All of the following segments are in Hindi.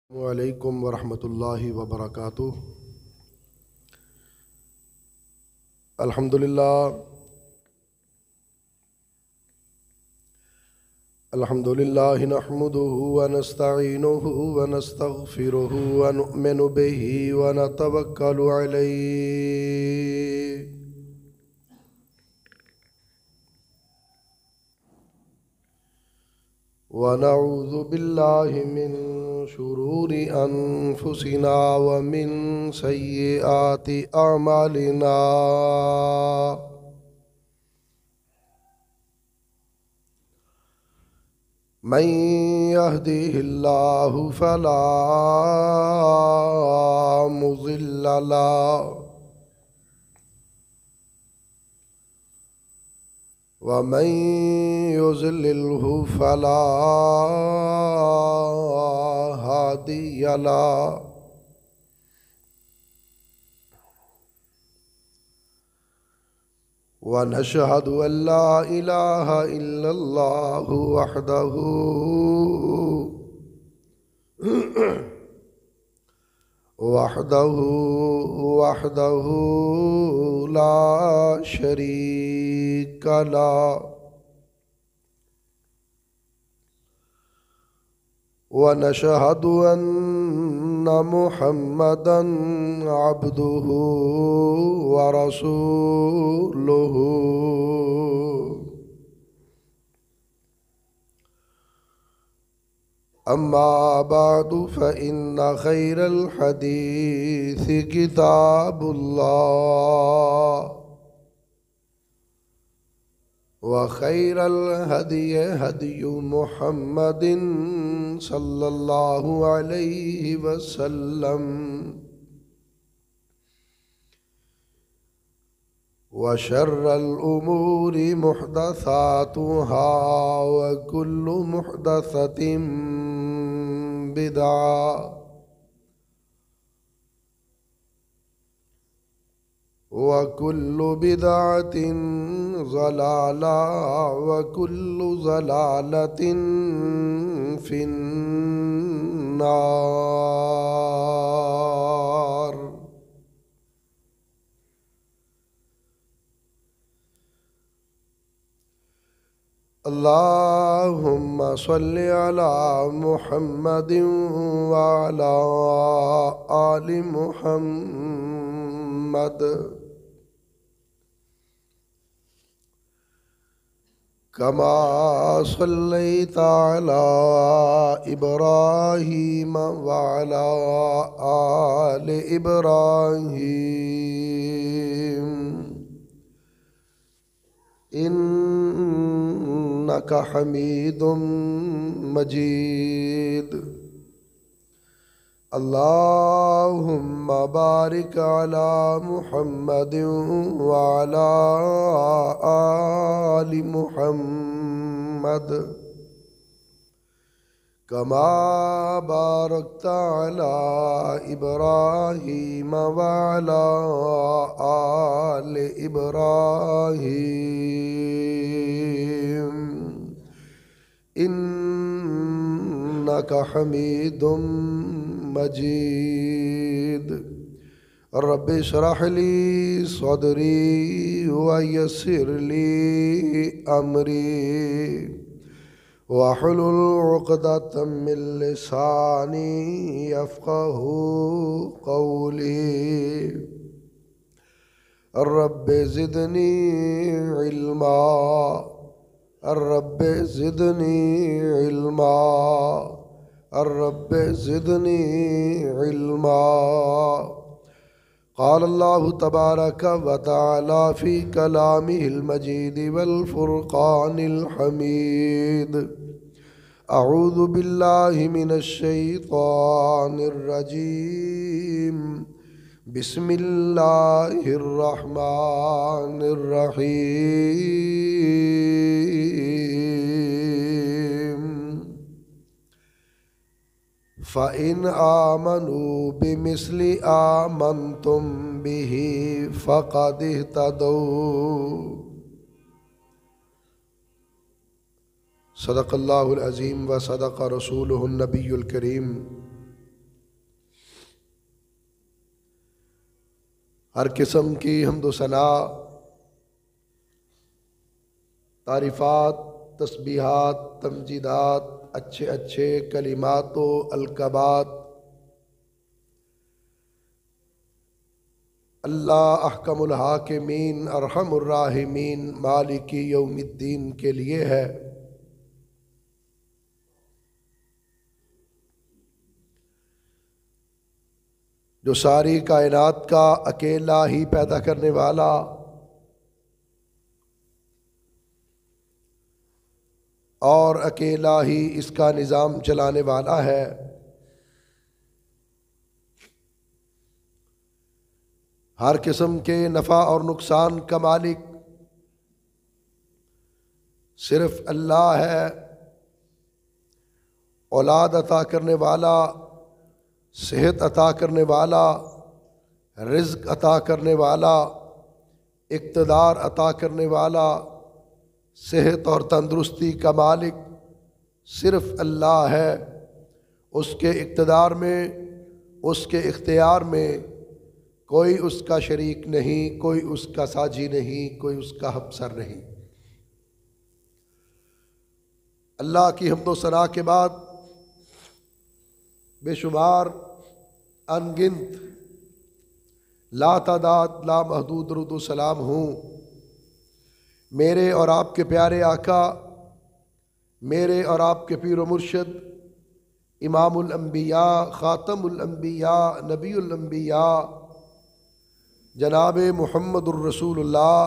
वालेकुम वरहमतुल्लाहि वबरकातुह। अल्हम्दुलिल्लाह नहमदुहु व नस्तईनुहु व नस्तगफिरुहु व नु'मिनु बिही व नतवक्कलु अलैहि व नऊज़ु बिल्लाहि मिन शुरूरि अनफुसिना व मिन सय्यिआति अमालिना। मन यहदिहिल्लाहु फला मुज़िल्ल लहु व मन युज़लिल्हु फला हादिय लहु। व नशहदु अल्ला इलाहा इल्लल्लाहु वहदहु ला शरीक लहु व नशहदु अन्ना मुहम्मदन अब्दुहु व रसूलुहु। अम्मा बअदु फ़इन्न खैरल हदीस किताबुल्लाह व खैरल हदी हदी मुहम्मदिन सल्लल्लाहु अलैहि वसल्लम व शर्रल उमूरि मुहदसातुहा व कुल्लु मुहदसतिन बिदअह व कुल्लु बिदअतिन ज़लालह व कुल्लु ज़लालतिन फिन्नार। अल्लाहुम्मा सल्लि अला मुहम्मदिन व अला आलि मुहम्मद कमा सल्लैता अला इब्राहीम व अला आलि इब्राहीम इन्नका हमीदुम मजीद। अल्लाहुम्मा बारिक अला मुहम्मदिन व अला आलि मुहम्मद कमा बारकता अला इब्राहीम व अला आलि इब्राहीम इन्नका हमीदुम मजीद। रब्बि इश्रह ली सदरी व यस्सिर ली अमरी वहलुल उक़दतम मिन लिसानी यफ़क़हू क़ौली। Rabbi ज़िदनी इल्मा rabbi ज़िदनी इल्मा rabbi ज़िदनी इल्मा। क़ाल अल्लाहु तबारक व तआला फ़ी कलामिहिल मजीद वल फ़ुरक़ानिल हमीद। अऊज़ु बिल्लाहि मिनश शैतानिर रजीम। बिस्मिल्लाहिर रहमानिर रहीम। फ़इन आमनू बिमिस्लि आमनतुम बिही फ़क़द इह्तदौ। सदक़ल्लाहुल अज़ीम व सदक़ रसूलुहुन नबियुल करीम। हर किस्म की हम्दो सना, तारीफ़ात, तस्बीहात, तमजीदात, अच्छे अच्छे कलिमात व अलकबात अल्लाह अहकमुल हाकिमीन अरहमुर राहिमीन मालिकी यौमिद्दीन के लिए है। जो सारी कायनात का अकेला ही पैदा करने वाला और अकेला ही इसका निज़ाम चलाने वाला है। हर किस्म के नफ़ा और नुकसान का मालिक सिर्फ अल्लाह है। औलाद अता करने वाला, सेहत अता करने वाला, रिज़्क़ अता करने वाला, इक़्तिदार अता करने वाला, सेहत और तंदुरुस्ती का मालिक सिर्फ अल्लाह है। उसके इक़्तिदार में, उसके इख्तियार में कोई उसका शरीक नहीं, कोई उसका साजी नहीं, कोई उसका हमसर नहीं। अल्लाह की हम्दो सना के बाद बेशुमार अनगिनत लातादाद लामहदूद दुरूद सलाम हूँ मेरे और आपके प्यारे आका, मेरे और आपके पीर व मुर्शिद इमामुल अंबिया, ख़ातमुल अंबिया, नबीउल अंबिया जनाब मुहम्मदुर रसूलुल्लाह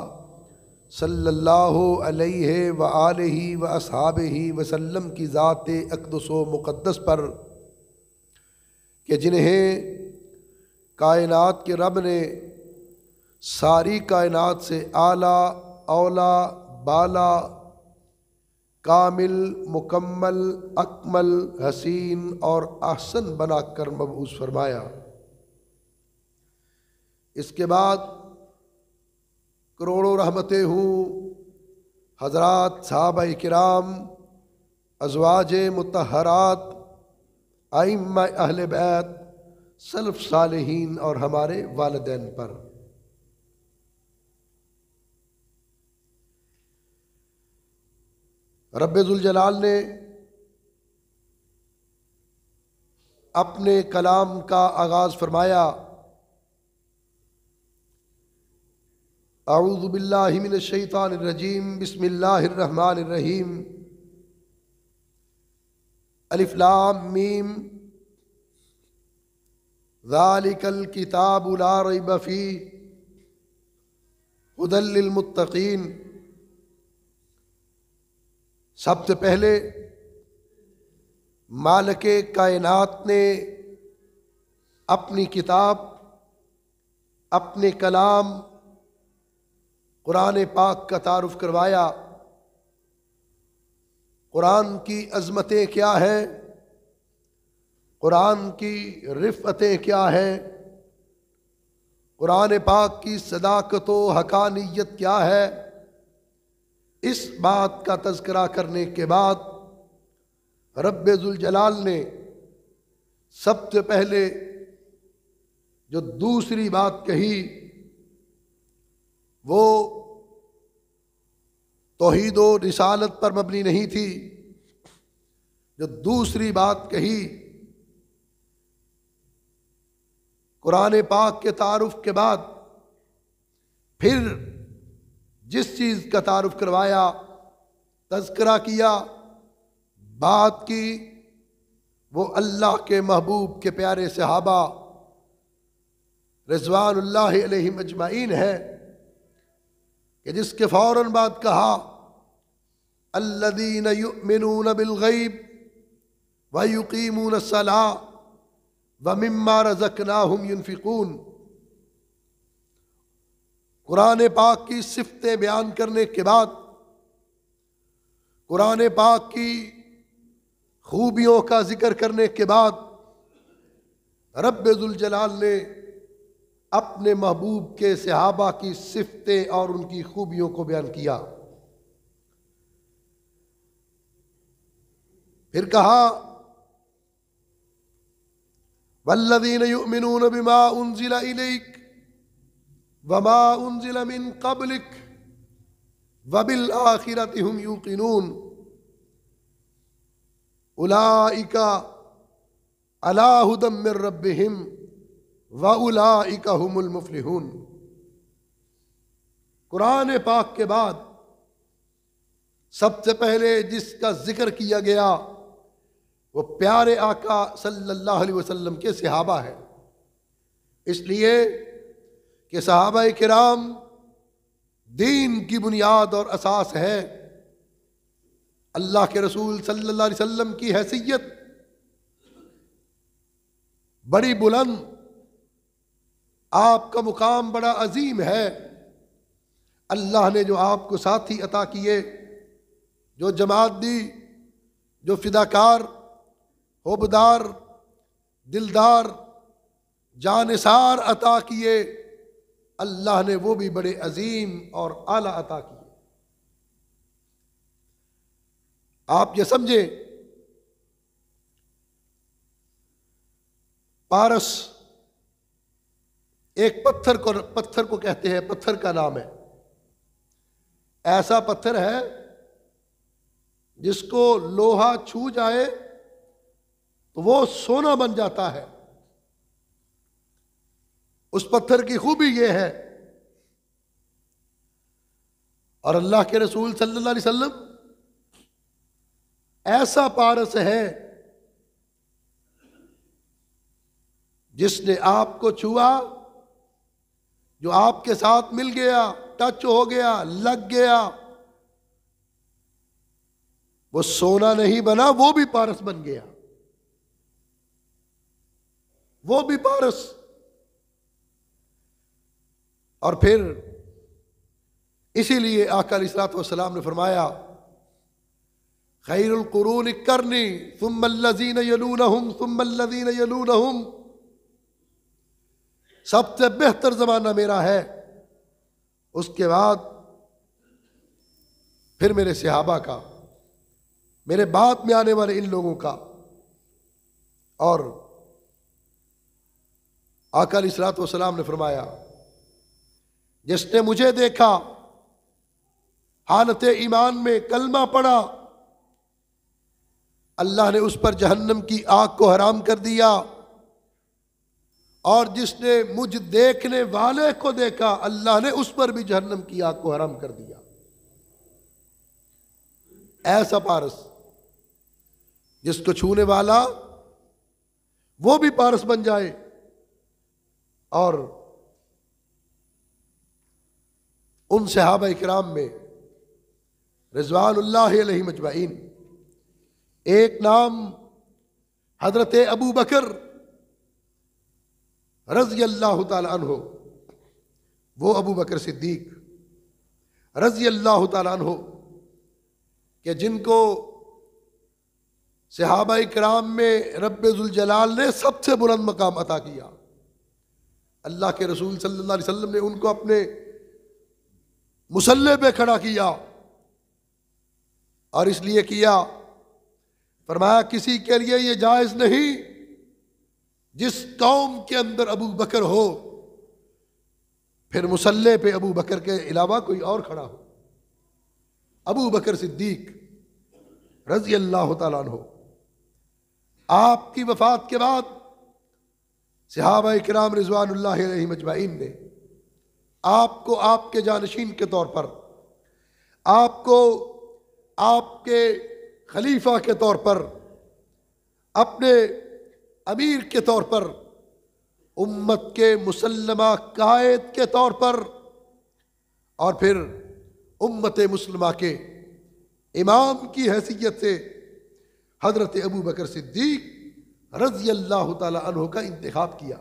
सल्लल्लाहु अलैहि व आलिहि व अस्हाबिहि वसल्लम की ज़ात अक़दस व मुक़द्दस पर कि जिन्हें कायनात के रब ने सारी कायनात से आला, औला, बाला, कामिल, मुकम्मल, अकमल, हसीन और अहसन बनाकर मबऊस फरमाया। इसके बाद करोड़ों रहमतें हूँ हज़रात सहाबाए किराम, अज़वाजे मुतहरात, आइम्मा अहले बैत, सल्फ़ सालिहीन और हमारे वालिदैन पर। रब्बे ज़ुल जलाल ने अपने कलाम का आगाज़ फरमाया, अऊज़ु बिल्लाहि मिनश शैतानिर रजीम, बिस्मिल्लाहिर रहमानिर रहीम, अलिफ लाम मीम, ज़ालिकल किताबु ला रैब फ़ीह हुदल लिल मुत्तक़ीन। सबसे पहले मालिके कायनात ने अपनी किताब, अपने कलाम कुरान पाक का तारुफ करवाया। कुरान की अज़मतें क्या हैं, कुरान की रिफ़अतें क्या हैं, कुरान पाक की सदाकत व हक़ानियत क्या है, इस बात का तज़किरा करने के बाद रब्बे ज़ुल जलाल ने सबसे पहले जो दूसरी बात कही वो तौहीद व रिसालत पर मबनी नहीं थी। जो दूसरी बात कही कुरान पाक के तारुफ के बाद फिर जिस चीज़ का तारुफ करवाया, तज़किरा किया, बात की, वो अल्लाह के महबूब के प्यारे सहाबा रिज़वानुल्लाहि अलैहिम अजमाइन है कि जिसके फ़ौरन बाद कहा अल्लज़ीना युमिनून बिल गैब व युकीमून अस्सलाह व मिम्मा रज़क़नाहुम युनफ़िक़ून। कुरान पाक की सिफ़तें बयान करने के बाद, कुरान पाक की खूबियों का जिक्र करने के बाद रब्बे ज़ुल जलाल ने अपने महबूब के सहाबा की सिफ़तें और उनकी खूबियों को बयान किया। फिर कहा वल्लज़ीना युमिनून बिमा उन्ज़िला इलैक वमा उन्ज़िल मिन क़ब्लिक वबिल आखिरति हुम यूक़िनून उलाइका अला हुदम मिर रब्बिहिम व उलाइका हुमुल मुफ़्लिहून। कुरान पाक के बाद सबसे पहले जिसका जिक्र किया गया वो प्यारे आका सल्लल्लाहु अलैहि वसल्लम के सहाबा है, इसलिए कि सहाबा किराम दीन की बुनियाद और असास है। अल्लाह के रसूल सल्लल्लाहु अलैहि वसल्लम की हैसियत बड़ी बुलंद, आपका मुकाम बड़ा अजीम है। अल्लाह ने जो आपको साथी अता किए, जो जमात दी, जो फिदाकार, होबदार, दिलदार, जानिसार अता किए, अल्लाह ने वो भी बड़े अजीम और आला अता किए। आप ये समझे, पारस एक पत्थर को कहते हैं, पत्थर का नाम है। ऐसा पत्थर है जिसको लोहा छू जाए तो वो सोना बन जाता है। उस पत्थर की खूबी ये है, और अल्लाह के रसूल सल्लल्लाहु अलैहि वसल्लम ऐसा पारस है जिसने आपको छुआ, जो आपके साथ मिल गया, टच हो गया, लग गया, वो सोना नहीं बना, वो भी पारस बन गया, वो भी पारस। और फिर इसीलिए आका अलैहिस्सलातु वस्सलाम ने फरमाया, खैरुल कुरून करनी सुम्मल्लज़ीन यलूनहुम सुम्मल्लज़ीन यलूनहुम, सबसे बेहतर जमाना मेरा है, उसके बाद फिर मेरे सहाबा का, मेरे बाद में आने वाले इन लोगों का। और आका अलैहिस्सलातु वस्सलाम ने फरमाया, जिसने मुझे देखा, हालत ईमान में कलमा पढ़ा, अल्लाह ने उस पर जहन्नम की आग को हराम कर दिया, और जिसने मुझ देखने वाले को देखा, अल्लाह ने उस पर भी जहन्नम की आग को हराम कर दिया। ऐसा पारस जिसको छूने वाला वो भी पारस बन जाए। और उन सहाबा इकराम में रिज़वानुल्लाहि अलैहिम अजमईन एक नाम हजरत अबू बकर रज़ी अल्लाह ताला अन्हु, वो अबू बकर सिद्दीक रज़ी अल्लाह ताला अन्हु कि जिनको सहाबा इकराम में रब्बे ज़ुल जलाल ने सबसे बुलंद मकाम अता किया। अल्लाह के रसूल सल्लल्लाहु अलैहि वसल्लम ने उनको अपने मुसल्ले पे खड़ा किया, और इसलिए किया, फरमाया किसी के लिए ये जायज़ नहीं जिस कौम के अंदर अबू बकर हो, फिर मुसल्ले पे अबू बकर के अलावा कोई और खड़ा हो। अबू बकर सिद्दीक रज़ी अल्लाह ताला अन्हु, आपकी वफात के बाद सहाबा इकराम रिज़वानुल्लाहि अलैहिम अजमईन ने आपको आपके जानशीन के तौर पर, आपको आपके खलीफा के तौर पर, अपने अमीर के तौर पर, उम्मत के मुसल्लमा कायद के तौर पर, और फिर उम्मत मुस्लिमा के इमाम की हैसियत से हजरत अबू बकर सिद्दीक रज़ी अल्लाह ताला अन्हु का इंतखाब किया।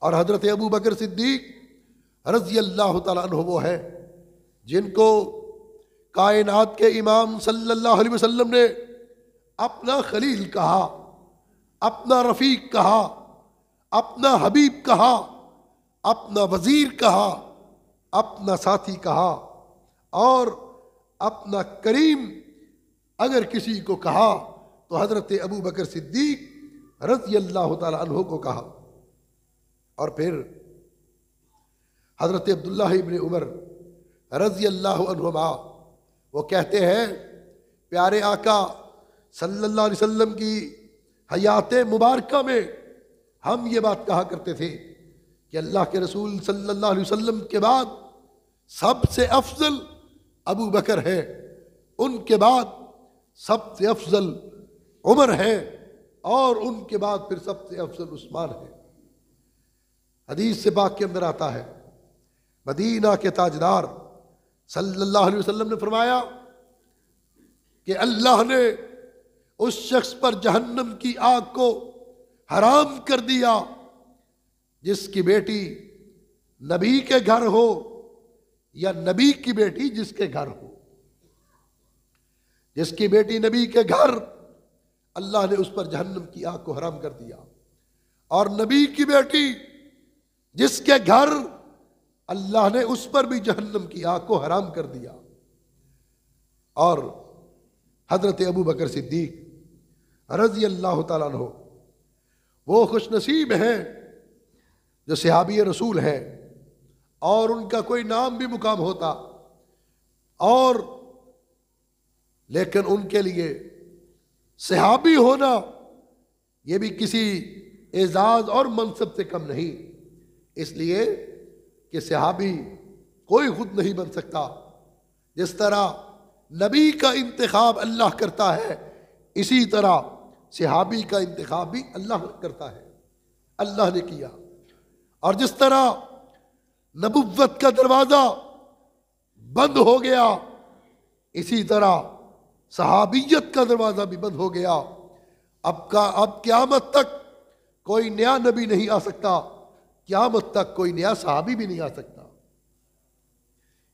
और हजरत अबू बकर सिद्दीक रज़ी अल्लाह ताला अन्हु वो है जिनको कायनात के इमाम सल्लल्लाहु अलैहि वसल्लम ने अपना खलील कहा, अपना रफ़ीक कहा, अपना हबीब कहा, अपना वज़ीर कहा, अपना साथी कहा, और अपना करीम अगर किसी को कहा तो हज़रत अबू बकर सिद्दीक रज़ी अल्लाह ताला अन्हु को कहा। और फिर हज़रत अब्दुल्लाह इब्न उमर रज़ी अल्लाह अन्हुमा वो कहते हैं, प्यारे आका सल्लल्लाहु अलैहि वसल्लम की हयात मुबारका में हम ये बात कहा करते थे कि अल्लाह के रसूल सल्लल्लाहु अलैहि वसल्लम के बाद सबसे अफजल अबू बकर है, उनके बाद सबसे अफजल उमर है और उनके बाद फिर सबसे अफजल उस्मान है। हदीस से पाक के अंदर आता है, मदीना के ताजदार सल्लल्लाहु अलैहि वसल्लम ने फरमाया कि अल्लाह ने उस शख्स पर जहन्नम की आग को हराम कर दिया जिसकी बेटी नबी के घर हो या नबी की बेटी जिसके घर हो। जिसकी बेटी नबी के घर, अल्लाह ने उस पर जहन्नम की आग को हराम कर दिया, और नबी की बेटी जिसके घर, अल्लाह ने उस पर भी जहन्नम की आग को हराम कर दिया। और हजरत अबू बकर सिद्दीक रज़ी अल्लाह तआला अन्हु वो खुशनसीब हैं जो सहाबी रसूल हैं और उनका कोई नाम भी मुकाम होता, और लेकिन उनके लिए सहाबी होना ये भी किसी एजाज और मनसब से कम नहीं, इसलिए कि सहाबी कोई खुद नहीं बन सकता। जिस तरह नबी का इंतखाब अल्लाह करता है, इसी तरह सहाबी का इंतखाब भी अल्लाह करता है, अल्लाह ने किया। और जिस तरह नबुव्वत का दरवाजा बंद हो गया, इसी तरह सहाबियत का दरवाजा भी बंद हो गया। अब क़यामत तक कोई नया नबी नहीं आ सकता, क़यामत तक कोई नया सहाबी भी नहीं आ सकता।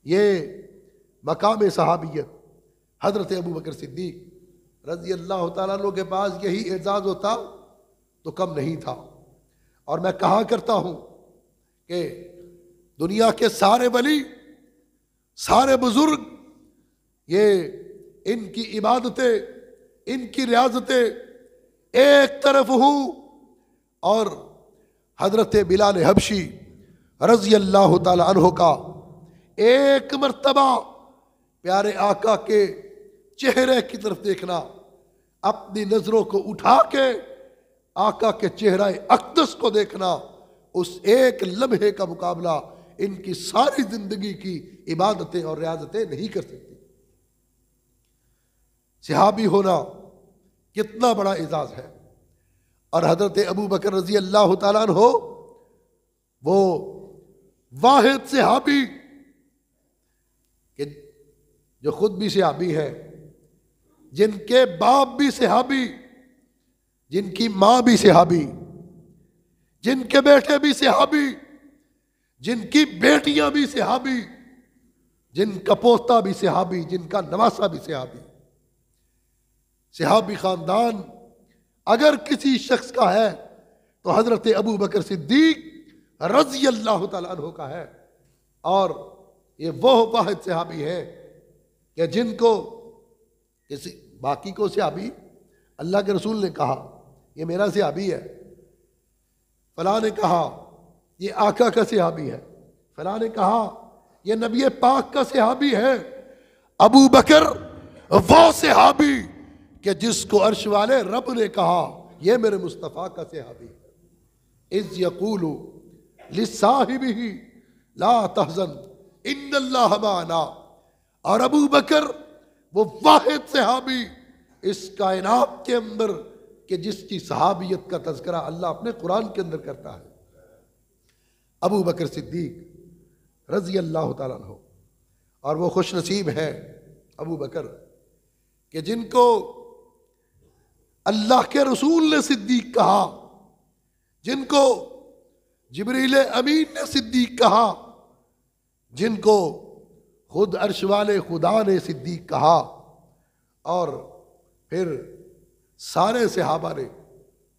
ये मकाम सहाबियत हजरत अबू बकर सिद्दीक रज़ी अल्लाह तआला अन्हु के पास यही एजाज होता तो कम नहीं था। और मैं कहा करता हूं कि दुनिया के सारे वली, सारे बुजुर्ग, ये इनकी इबादतें, इनकी रियाजतें एक तरफ हूं, और हजरत बिलाल हबशी रज़ी अल्लाह तआला अन्हु का एक मर्तबा प्यारे आका के चेहरे की तरफ देखना, अपनी नजरों को उठा के आका के चेहरे अक़दस को देखना, उस एक लम्हे का मुकाबला इनकी सारी जिंदगी की इबादतें और रियाजतें नहीं कर सकती। सहाबी होना कितना बड़ा एजाज है। और हजरत अबू बकर रज़ी अल्लाह तआला अन्हु वो वाहिद सहाबी कि जो खुद भी सहाबी है, जिनके बाप भी सहाबी, जिनकी माँ भी सहाबी, जिनके बेटे भी सहाबी, जिनकी बेटियां भी सहाबी, जिनका पोता भी सहाबी, जिनका नवासा भी सहाबी। सहाबी खानदान अगर किसी शख्स का है तो हजरत अबू बकर सिद्दीक रज़ी अल्लाह तआला अन्हु का है। और ये वो वाहिद सहाबी है कि जिनको किसी बाकी को सहाबी, अल्लाह के रसूल ने कहा ये मेरा सहाबी है, फलां ने कहा ये आका का सहाबी है, फलां ने कहा ये नबी पाक का सहाबी है। अबू बकर वो सहाबी कि जिसको अर्श वाले रब ने कहा ये मेरे मुस्तफ़ा का सहाबी है। इज़ यक़ूलु लिसाहिबिही ला तहज़न इन्नल्लाह माना। और अबू बकर वो वाहिद सहाबी इस कायनात के अंदर कि जिसकी सहाबियत का तज़किरा अल्लाह अपने कुरान के अंदर करता है, अबू बकर सिद्दीक रज़ी अल्लाह तआला अन्हु। और वो खुश नसीब है अबू बकर कि जिनको अल्लाह के रसूल ने सिद्दीक कहा, जिनको जिब्रील अमीन ने सिद्दीक कहा, जिनको खुद अर्श वाले खुदा ने सिद्दीक कहा, और फिर सारे सहाबा ने,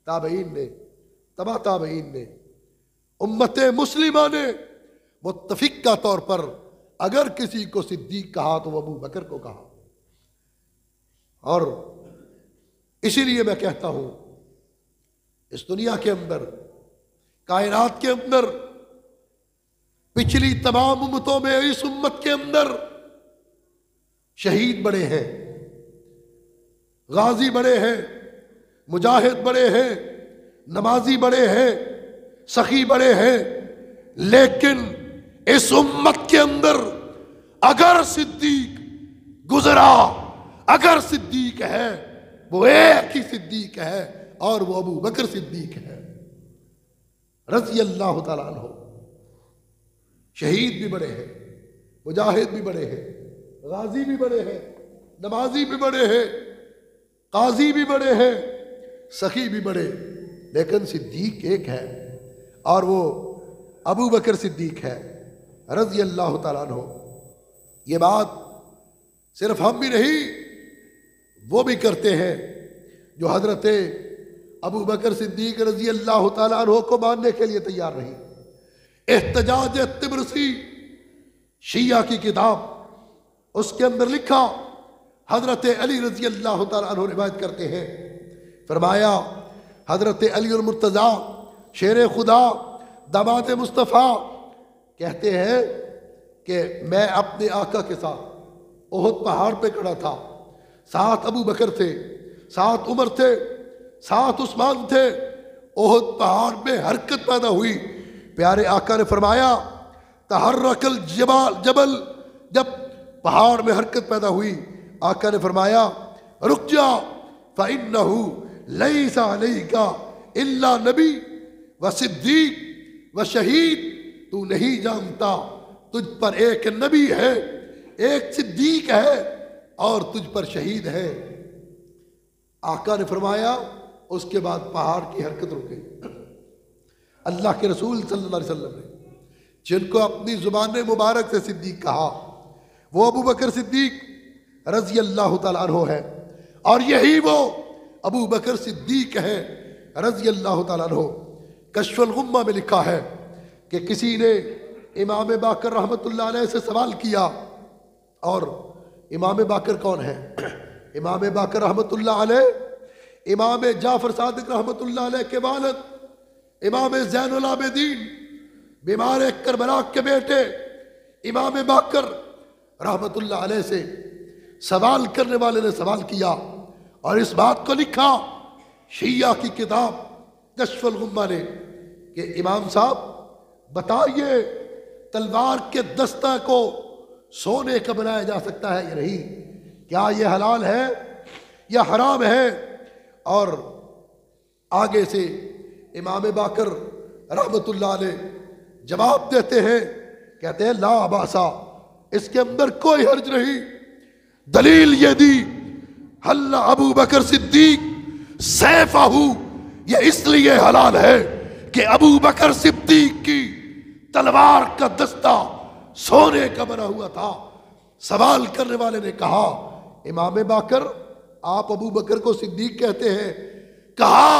ताबईन ने, तबा ताबईन ने, उम्मत मुस्लिमा ने मुत्तफिका तौर पर अगर किसी को सिद्दीक कहा तो अबू बकर को कहा। और इसीलिए मैं कहता हूं इस दुनिया के अंदर, कायनात के अंदर पिछली तमाम उम्मतों में इस उम्मत के अंदर शहीद बड़े हैं, गाजी बड़े हैं, मुजाहिद बड़े हैं, नमाजी बड़े हैं, सखी बड़े हैं, लेकिन इस उम्मत के अंदर अगर सिद्दीक गुजरा, अगर सिद्दीक है, वो एक ही सिद्दीक है और वो अबू बकर सिद्दीक है रज़ी अल्लाह तआला अन्हु। शहीद भी बड़े हैं, मुजाहिद भी बड़े हैं, गाजी भी बड़े हैं, नमाजी भी बड़े हैं, काजी भी बड़े हैं, सखी भी बड़े, लेकिन सिद्दीक एक है और वो अबू बकर सिद्दीक है रज़ी अल्लाह तआला अन्हु। ये बात सिर्फ हम भी नहीं, वो भी करते हैं जो हजरत अबू बकर सिद्दीक रज़ी अल्लाह तआला अन्हु को मानने के लिए तैयार नहीं। एहतजाज तिब्रसी शिया की किताब, उसके अंदर लिखा, हजरत अली रज़ी अल्लाह तआला अन्हु रिवायत करते हैं, फरमाया हजरत अली मुर्तज़ा शेर खुदा दामाद मुस्तफ़ा कहते हैं कि मैं अपने आका के साथ ओहद पहाड़ पे खड़ा था, साथ अबू बकर थे, साथ उमर थे, साथ उस्मान थे। ओहद पहाड़ में हरकत पैदा हुई, प्यारे आका ने फरमाया तहर्रकल जबल, जब पहाड़ में हरकत पैदा हुई आका ने फरमाया रुक जा, फ़इन्नहु लैसा अलैका इल्ला नबी व सिद्दीक व शहीद, तू नहीं जानता तुझ पर एक नबी है, एक सिद्दीक है और तुझ पर शहीद है। आका ने फरमाया, उसके बाद पहाड़ की हरकत रुक गई। अल्लाह के रसूल सल्लल्लाहु अलैहि वसल्लम ने जिनको अपनी जुबान मुबारक से सिद्दीक कहा, वो अबू बकर सिद्दीक रज़ी अल्लाह तआला अन्हु है, और यही वो अबू बकर सिद्दीक है रज़ी अल्लाह तआला अन्हु। कश्फुल गुम्मा में लिखा है कि किसी ने इमाम बाकर रहमतुल्लाह अलैह से सवाल किया, और इमाम बाकर कौन है? इमाम बाकर रहमतुल्लाह अलैह इमाम जाफर सादिक रहमतुल्लाह अलैह के वालिद इमाम ज़ैनुल आबिदीन बीमार करबला के बेटे इमाम बाकर रहमतुल्लाह अलैह से सवाल करने वाले ने सवाल किया और इस बात को लिखा शिया की किताब कश्फुल गुम्मा ने कि इमाम साहब बताइए, तलवार के दस्ता को सोने का बनाया जा सकता है या नहीं? क्या ये हलाल है या हराम है? और आगे से इमाम बाकर रहमतुल्लाह अलैह जवाब देते हैं, कहते हैं ला बासा, इसके अंदर कोई हर्ज नहीं। दलील ये दी हल्ला अबू बकर सिद्दीक सैफहू, ये इसलिए हलाल है कि अबू बकर सिद्दीक की तलवार का दस्ता सोने का बना हुआ था। सवाल करने वाले ने कहा, इमाम बाकर आप अबू बकर को सिद्दीक कहते हैं? कहा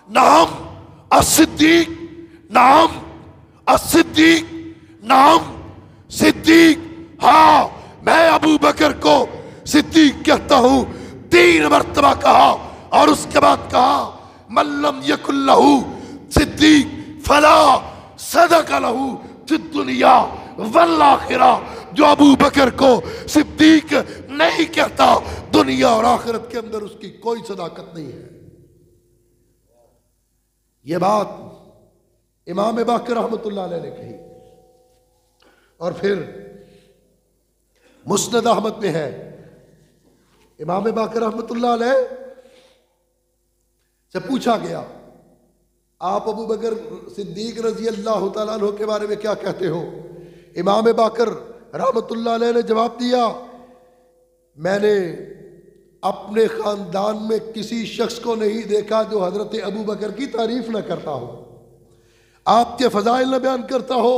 नाम असिद्दीक, नाम असिद्दीक, नाम सिद्दीक, हाँ मैं अबू बकर को सिद्दीक कहता हूं। 3 मर्तबा कहा और उसके बाद कहा मल्लम यकुल्लहू सिद्दीक फला सदका लहू फिद दुनिया वल आखिरा, जो अबू बकर को सिद्दीक नहीं कहता, दुनिया और आखिरत के अंदर उसकी कोई सदाकत नहीं है। यह बात इमाम बाकर रहमतुल्लाह अलैह ने कही। और फिर मुस्नद अहमद में है, इमाम बाकर रहमतुल्लाह अलैह से पूछा गया, आप अबू बकर सिद्दीक रजी अल्लाह तआला अन्हु के बारे में क्या कहते हो? इमाम बाकर रहमतुल्लाह अलैह ने जवाब दिया, मैंने अपने ख़ानदान में किसी शख्स को नहीं देखा जो हज़रत अबू बकर की तारीफ़ न करता हो, आपके फ़ज़ाइल न बयान करता हो,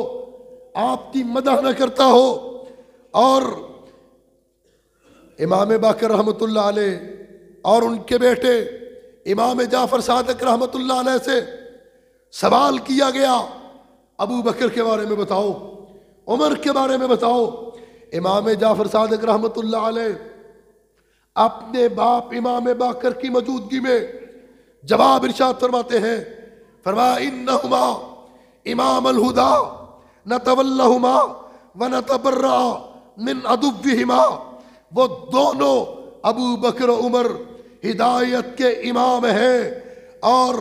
आपकी मदह न करता हो। और इमाम बाकर रहमतुल्लाह अलैह और उनके बेटे इमाम जाफ़र सादिक रहमतुल्लाह अलैह से सवाल किया गया, अबू बकर के बारे में बताओ, उमर के बारे में बताओ। इमाम जाफ़र सादिक रहमतुल्लाह अलैह अपने बाप इमाम बाकर की मौजूदगी में जवाब इरशाद फरमाते हैं, फरमाया इन्नहुमा इमाम अल हुदा नतवल्लहुमा व नतबर्रा मिन अदुव्विहिमा। वो दोनों अबू बकर उमर हिदायत के इमाम हैं और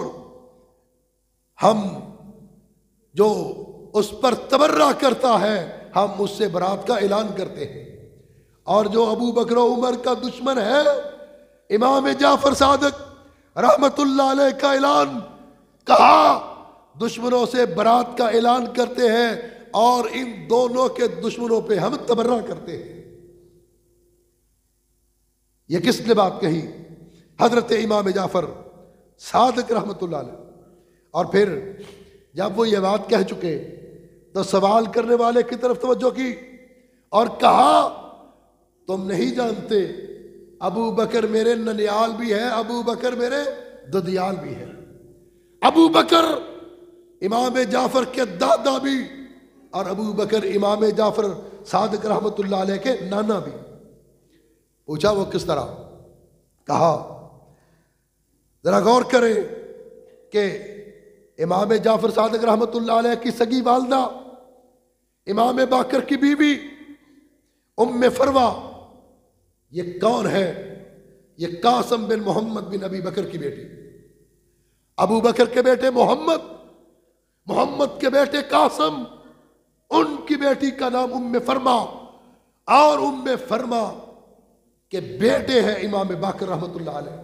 हम जो उस पर तबर्रा करता है हम उससे बरात का ऐलान करते हैं। और जो अबू बकर उमर का दुश्मन है इमाम जाफर सादिक रहमतुल्लाह अलैह का ऐलान कहा, दुश्मनों से बरात का ऐलान करते हैं और इन दोनों के दुश्मनों पे हम तबर्रा करते हैं। ये किसने बात कही? हजरत इमाम जाफर सादिक रहमतुल्लाह अलैह। और फिर जब वो ये बात कह चुके तो सवाल करने वाले की तरफ तवज्जो की और कहा, तुम नहीं जानते अबू बकर मेरे ननियाल भी है, अबू बकर मेरे ददियाल भी है। अबू बकर इमाम जाफर के दादा भी और अबू बकर इमाम जाफर सादिक रहमतुल्लाह अलैह के नाना भी। पूछा वो किस तरह? कहा जरा गौर करें कि इमाम जाफर सादिक रहमतुल्लाह अलैह की सगी वालदा इमाम बाकर की बीवी उम्मे फरवा, ये कौन है? ये कासिम बिन मोहम्मद बिन अबी बकर की बेटी। अबू बकर के बेटे मोहम्मद, मोहम्मद के बेटे कासिम, उनकी बेटी का नाम उम्मे फरमा और उम्मे फरमा के बेटे हैं इमाम बाकर रहमतुल्लाह अलैह।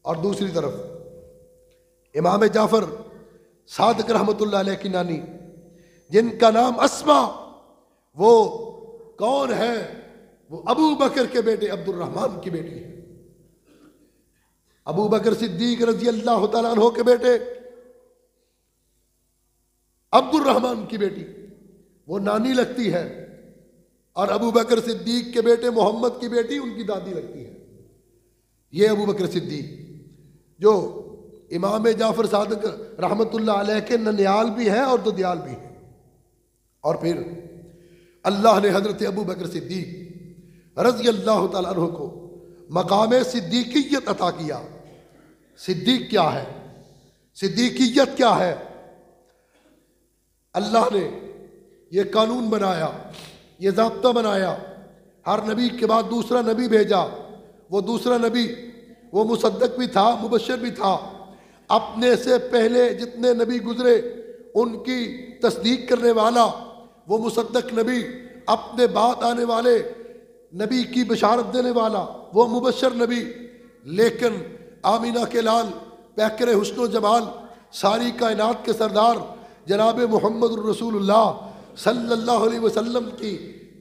और दूसरी तरफ इमाम जाफर सादिक रहमतुल्लाह अलैह की नानी जिनका नाम अस्मा, वो कौन है? वो अबू बकर के बेटे अब्दुल रहमान की बेटी है। अबू बकर सिद्दीक रजी अल्लाह तआला अन्हु के बेटे अब्दुल रहमान की बेटी, वो नानी लगती है। और अबू बकर सिद्दीक के बेटे मोहम्मद की बेटी उनकी दादी लगती है। ये अबू बकर सिद्दीक जो इमाम जाफर सादिक रहमतुल्लाह अलैह के ननियाल भी हैं और ददियाल भी हैं। और फिर अल्लाह ने हजरत अबू बकर सिद्दीक रज़ी अल्लाह तआला अन्हु को मकाम सिद्दीकियत अता किया। सिद्दीक क्या है? सिद्दीकियत क्या है? अल्लाह ने ये कानून बनाया, ये ज़ाब्ता बनाया, हर नबी के बाद दूसरा नबी भेजा। वो दूसरा नबी वो मुसद्दक भी था, मुबश्शिर भी था। अपने से पहले जितने नबी गुजरे उनकी तस्दीक करने वाला वो मुसद्दक नबी, अपने बाद आने वाले नबी की बशारत देने वाला वो मुबश्शिर नबी। लेकिन आमीना के लाल, पैकर हुस्न जमाल, सारी कायनात के सरदार जनाब मोहम्मद रसूलुल्लाह सल्लल्लाहु अलैहि वसल्लम की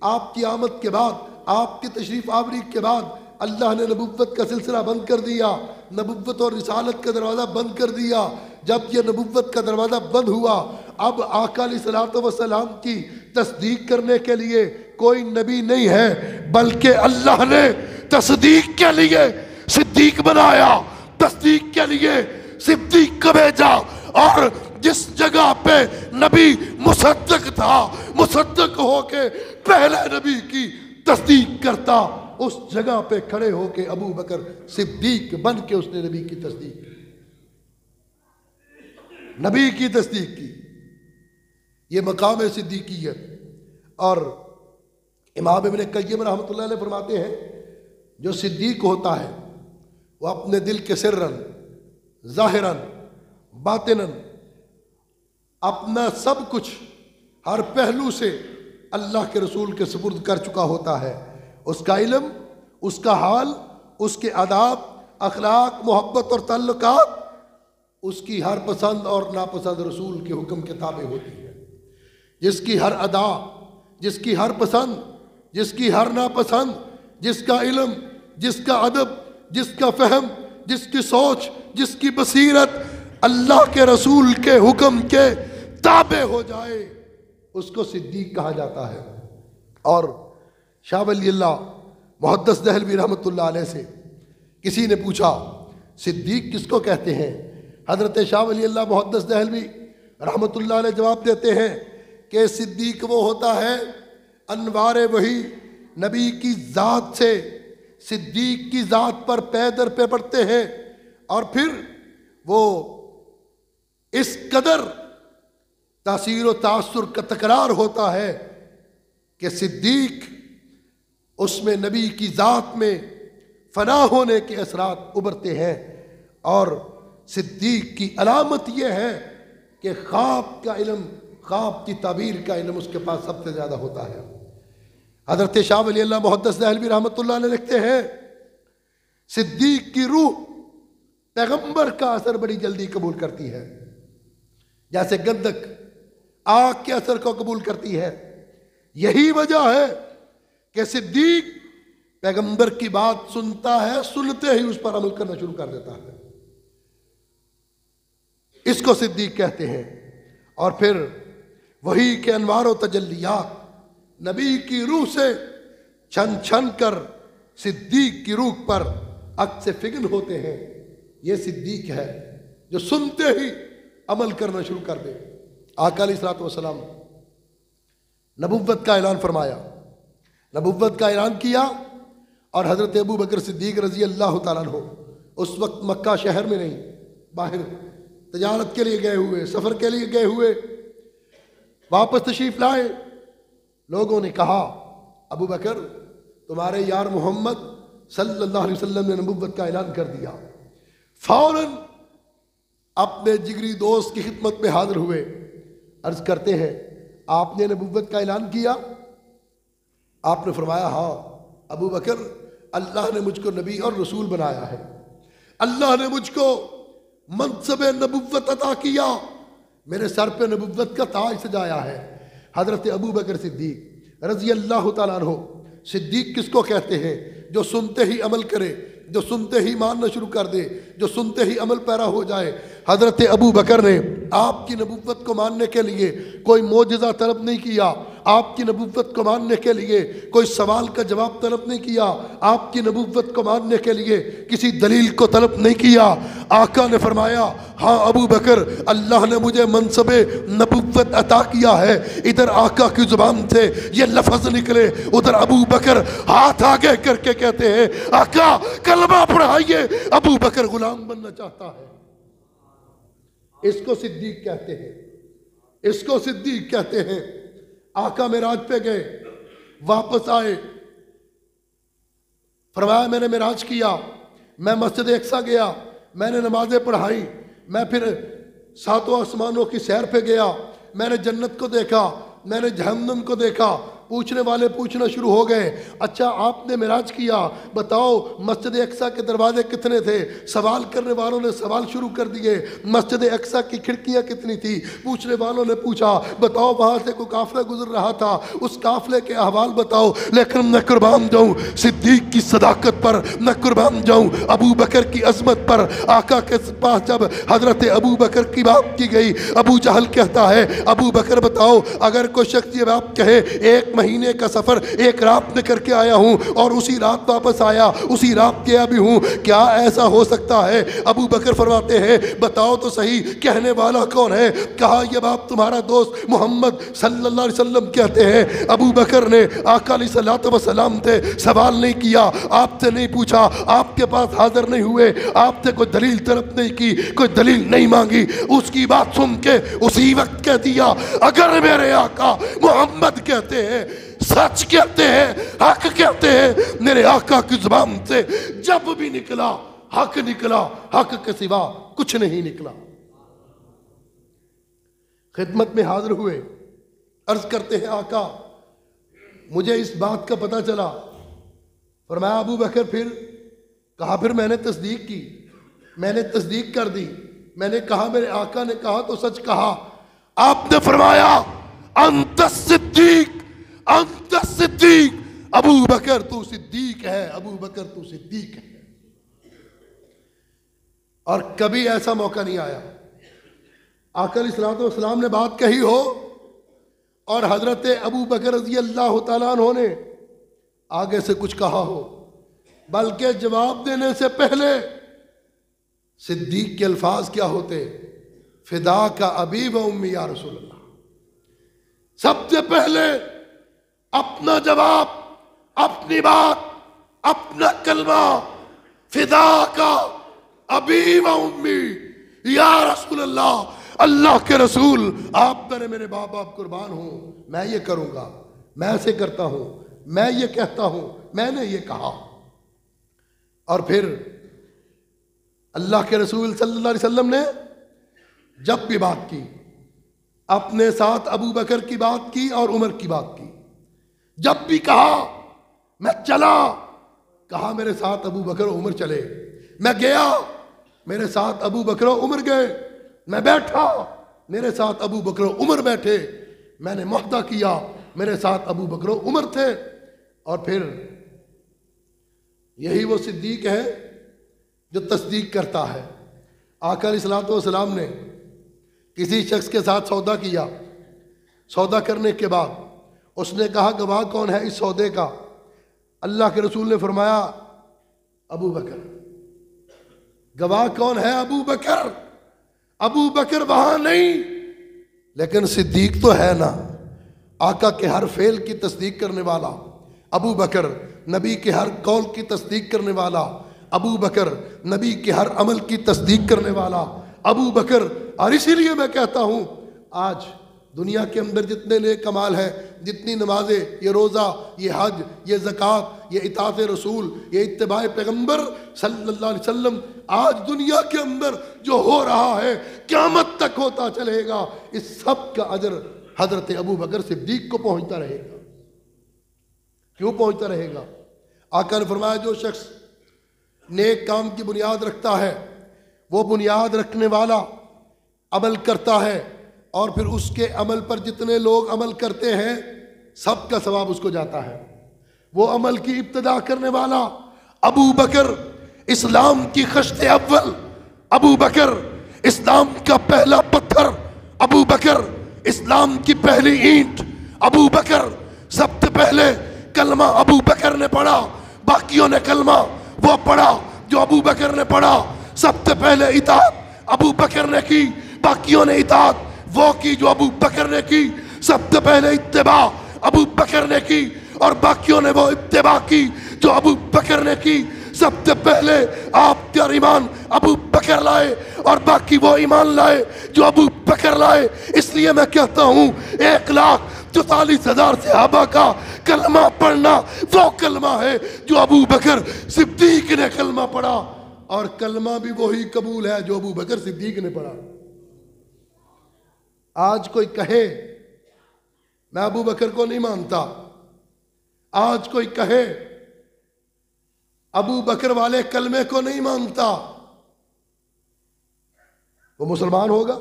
आपकी आमद के बाद, आपकी तशरीफ़ आवरी के बाद अल्लाह ने नबुव्वत का सिलसिला बंद कर दिया, नबुव्वत और रिसालत का दरवाज़ा बंद कर दिया। जब यह नबुव्वत का दरवाज़ा बंद हुआ, अब आका अलैहिस्सलातु वस्सलाम की तस्दीक करने के लिए कोई नबी नहीं है, बल्कि अल्लाह ने तस्दीक के लिए सिद्दीक बनाया, तस्दीक के लिए सिद्दीक को भेजा। और जिस जगह पे नबी मुसद्दक था, मुसद्दक होके पहले नबी की तस्दीक करता, उस जगह पे खड़े होके अबू बकर सिद्दीक बन के उसने नबी की तस्दीक की, नबी की तस्दीक की। ये मकाम सिद्दीकियत। और इमाम इब्न क़य्यिम रहमतुल्लाह अलैह फरमाते हैं, जो सिद्दीक होता है वो अपने दिल के सिर्रन, ज़ाहिरन, बातिनन अपना सब कुछ हर पहलू से अल्लाह के रसूल के सुपुर्द कर चुका होता है। उसका इल्म, उसका हाल, उसके आदाब, अखलाक, मोहब्बत और ताल्लुकात उसकी हर पसंद और नापसंद रसूल के हुक्म के ताबे होती है। जिसकी हर अदा, जिसकी हर पसंद, जिसकी हर नापसंद, जिसका इल्म, जिसका अदब, जिसका फहम, जिसकी सोच, जिसकी बसीरत अल्लाह के रसूल के हुक्म के ताबे हो जाए, उसको सिद्दीक कहा जाता है। और शाह वली अल्लाह मुहद्दिस दहलवी रहमतुल्लाह अलैह से किसी ने पूछा, सिद्दीक किसको कहते हैं? हजरत शाह वली अल्लाह मुहद्दिस दहलवी रहमतुल्लाह अलैह जवाब देते हैं कि सिद्दीक वो होता है अनवार वही नबी की ज़ात से सिद्दीक की ज़ात पर पै दर पे पड़ते हैं। और फिर वो इस कदर तासीर और तासुर का तकरार होता है कि सिद्दीक उसमें नबी की ज़ात में फना होने के असरात उभरते हैं। और सिद्दीक की अलामत यह है कि ख्वाब का इल्म, ख्वाब की ताबीर का इल्म उसके पास सबसे ज़्यादा होता है। हज़रत शाह वली अल्लाह मुहद्दिस दहलवी रहमतुल्लाह अलैह लिखते हैं, सिद्दीक की रूह पैगंबर का असर बड़ी जल्दी कबूल करती है, जैसे गंधक आग के असर को कबूल करती है। यही वजह है कि सिद्दीक पैगंबर की बात सुनता है, सुनते ही उस पर अमल करना शुरू कर देता है। इसको सिद्दीक कहते हैं। और फिर वही के अनवार व तजल्लियात नबी की रूह से छन छन कर सिद्दीक की रूह पर अक्स फिगन होते हैं। ये सिद्दीक है जो सुनते ही अमल करना शुरू कर दे। आका अलैहिस्सलातु वस्सलाम नबुव्वत का ऐलान फरमाया, नबुव्वत का ऐलान किया और हज़रत अबू बकर सिद्दीक रज़ी अल्लाह तआला अन्हु उस वक्त मक्का शहर में नहीं, बाहर तजारत के लिए गए हुए, सफ़र के लिए गए हुए, वापस तशरीफ़ लाए। लोगों ने कहा, अबू बकर तुम्हारे यार मोहम्मद सल्लल्लाहु अलैहि वसल्लम ने नबुव्वत का ऐलान कर दिया। फौरन अपने जिगरी दोस्त की खिदमत में हाजिर हुए। अर्ज करते हैं, आपने नबुव्वत का ऐलान किया? आपने फरमाया, हाँ अबू बकर, अल्लाह ने मुझको नबी और रसूल बनाया है, अल्लाह ने मुझको मनसब नबुव्वत अता किया, मेरे सर पे नबुव्वत का ताज सजाया है। हज़रत अबू बकर सिद्दीक रज़ी अल्लाह तआला अन्हु, सिद्दीक किसको कहते हैं? जो सुनते ही अमल करे, जो सुनते ही मानना शुरू कर दे, जो सुनते ही अमल पैरा हो जाए। हज़रत अबू बकर ने आपकी नबुव्वत को मानने के लिए कोई मोजज़ा तलब नहीं किया, आपकी नबुव्वत को मानने के लिए कोई सवाल का जवाब तलब नहीं किया, आपकी नबुव्वत को मानने के लिए किसी दलील को तलब नहीं किया। आका ने फरमाया, हाँ अबू बकर, अल्लाह ने मुझे मनसबे नबुव्वत अता किया है। इधर आका की जुबान से ये लफ्ज़ निकले, उधर अबू बकर हाथ आगे करके कहते हैं, आका कलमा पढ़ाइए, अबू बकर गुलाम बनना चाहता है। इसको सिद्दीक कहते हैं, इसको सिद्दीक कहते हैं। आका मेराज पे गए, वापस आए, फरमाया मैंने मेराज किया, मैं मस्जिद अक्सा गया, मैंने नमाजें पढ़ाई, मैं फिर सातों आसमानों की सैर पे गया, मैंने जन्नत को देखा, मैंने जहन्नम को देखा। पूछने वाले पूछना शुरू हो गए, अच्छा आपने मिराज किया, बताओ मस्जिद अक्सा के दरवाजे कितने थे? सवाल करने वालों ने सवाल शुरू कर दिए, मस्जिद अक्सा की खिड़कियां कितनी थी? पूछने वालों ने पूछा, बताओ वहां से कोई काफिला गुजर रहा था, उस काफिले के अहवाल बताओ। लेकिन मैं कुर्बान जाऊं सिद्दीक की सदाकत पर, मैं कुर्बान जाऊं अबू बकर की अजमत पर। आका के पास जब हजरत अबू बकर की बात की गई, अबू जहल कहता है, अबू बकर बताओ, अगर कोई शख्स ये बात कहे एक महीने का सफर एक रात में करके आया हूं और उसी रात वापस आया, उसी रात गया भी हूं, क्या ऐसा हो सकता है? अबू बकर फरमाते हैं, बताओ तो सही कहने वाला कौन है? कहा यह बात तुम्हारा दोस्त मोहम्मद सल्लल्लाहु अलैहि वसल्लम कहते हैं। अबू बकर ने आका अलैहिस्सलातु वस्सलाम से सवाल नहीं किया, आपसे नहीं पूछा, आपके पास हाजिर नहीं हुए, आपसे कोई दलील तलब नहीं की, कोई दलील नहीं मांगी, उसकी बात सुन के उसी वक्त कह दिया, अगर मेरे आका मोहम्मद कहते हैं, सच कहते हैं, हक कहते हैं, मेरे आका की जुबान से जब भी निकला हक निकला, हक के सिवा कुछ नहीं निकला। खिदमत में हाजिर हुए, अर्ज करते हैं, आका मुझे इस बात का पता चला। फरमाया अबू बकर फिर? कहा फिर मैंने तस्दीक की, मैंने तस्दीक कर दी, मैंने कहा मेरे आका ने कहा तो सच कहा। आपने फरमाया अंत सिद्दीक, अंत सिद्दीक, अबू बकर तू सिद्दीक है, अबू बकर तू सिद्दीक है। और कभी ऐसा मौका नहीं आया आका अलैहिस्सलातु वस्सलाम ने बात कही हो और हजरत अबू बकर रज़ी अल्लाह तआला अन्हु ने आगे से कुछ कहा हो, बल्कि जवाब देने से पहले सिद्दीक के अल्फाज क्या होते? फिदा का अबी व उम्मी या रसूल अल्लाह। सबसे पहले अपना जवाब, अपनी बात, अपना कलमा, फिदा का अबी व उम्मी या रसूल अल्लाह, अल्लाह के रसूल आप पर मेरे बाप बाप कुर्बान हूं, मैं ये करूंगा, मैं ऐसे करता हूं, मैं ये कहता हूं, मैंने ये कहा। और फिर अल्लाह के रसूल सल्लल्लाहु अलैहि वसल्लम ने जब भी बात की, अपने साथ अबू बकर की बात की और उमर की बात की। जब भी कहा मैं चला, कहा मेरे साथ अबू बकर उमर चले। मैं गया, मेरे साथ अबू बकर उमर गए। मैं बैठा, मेरे साथ अबू बकर उमर बैठे। मैंने मुहदा किया, मेरे साथ अबू बकर उमर थे। और फिर यही वो सिद्दीक है जो तस्दीक करता है। आका अलैहिस्सलातु वस्सलाम ने किसी शख्स के साथ सौदा किया, सौदा करने के बाद उसने कहा गवाह कौन है इस सौदे का? अल्लाह के रसूल ने फरमाया अबू बकर। गवाह कौन है? अबू बकर। अबू बकर वहां नहीं, लेकिन सिद्दीक तो है ना। आका के हर फेल की तस्दीक करने वाला अबू बकर, नबी के हर कौल की तस्दीक करने वाला अबू बकर, नबी के हर अमल की तस्दीक करने वाला अबू बकर। और इसीलिए मैं कहता हूं आज दुनिया के अंदर जितने नेक कमाल है, जितनी नमाजें, ये रोज़ा, ये हज, ये ज़कात, ये इताअत रसूल, ये इत्तिबाए पैगंबर सल्लल्लाहु अलैहि वसल्लम, आज दुनिया के अंदर जो हो रहा है क़यामत तक होता चलेगा। इस सब का अजर हजरत अबू बकर सिद्दीक को पहुंचता रहेगा। क्यों पहुंचता रहेगा? आका ने फरमाया जो शख्स नेक काम की बुनियाद रखता है, वो बुनियाद रखने वाला अमल करता है और फिर उसके अमल पर जितने लोग अमल करते हैं सबका सवाब उसको जाता है। वो अमल की इब्तिदा करने वाला अबू बकर, इस्लाम की खश्ते अव्वल अबू बकर, इस्लाम का पहला पत्थर अबू बकर, इस्लाम की पहली ईंट अबू बकर। सबसे पहले कलमा अबू बकर ने पढ़ा, बाकियों ने कलमा वो पढ़ा जो अबू बकर ने पढ़ा। सबसे पहले इताअत अबू बकर ने की, बाकियों ने इताअत वो की जो अबू बकर ने की। सबसे पहले इत्तिबा अबू बकर ने की और बाकियों ने वो इत्तिबा की जो अबू बकर ने की। सबसे पहले आप और ईमान अबू बकर लाए और बाकी वो ईमान लाए जो अबू बकर लाए। इसलिए मैं कहता हूं 1,44,000 सहाबा का कलमा पढ़ना वो कलमा है जो अबू बकर सिद्दीक ने कलमा पढ़ा, और कलमा भी वही कबूल है जो अबू बकर सिद्दीक ने पढ़ा। आज कोई कहे मैं अबू बकर को नहीं मानता, आज कोई कहे अबू बकर वाले कलमे को नहीं मानता, वो मुसलमान होगा?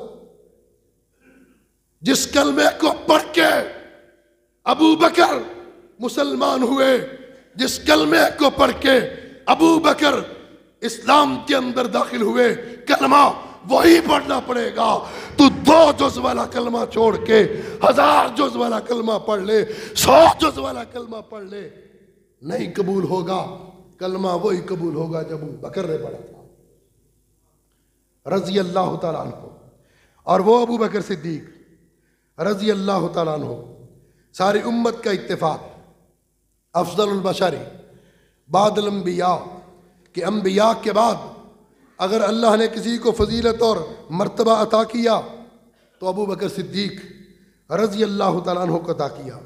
जिस कलमे को पढ़ के अबू बकर मुसलमान हुए, जिस कलमे को पढ़ के अबू बकर इस्लाम के अंदर दाखिल हुए, कलमा वही पढ़ना पड़ेगा। तू 2 जुज़ वाला कलमा छोड़ के 1000 जुज़ वाला कलमा पढ़ ले, 100 जुज़ वाला कलमा पढ़ ले, नहीं कबूल होगा। कलमा वही कबूल होगा जब अबू बकर ने पढ़ा था रज़ी अल्लाह तआला अन्हु। और वो अबू बकर सिद्दीक रज़ी अल्लाह तआला अन्हु, सारी उम्मत का इत्तेफाक, अफज़लुल बशरी बादल अंबिया, कि अंबिया के बाद अगर अल्लाह ने किसी को फजीलत और मर्तबा अता किया तो अबू बकर सिद्दीक रज़ी अल्लाह तआला अन्हु को अता किया।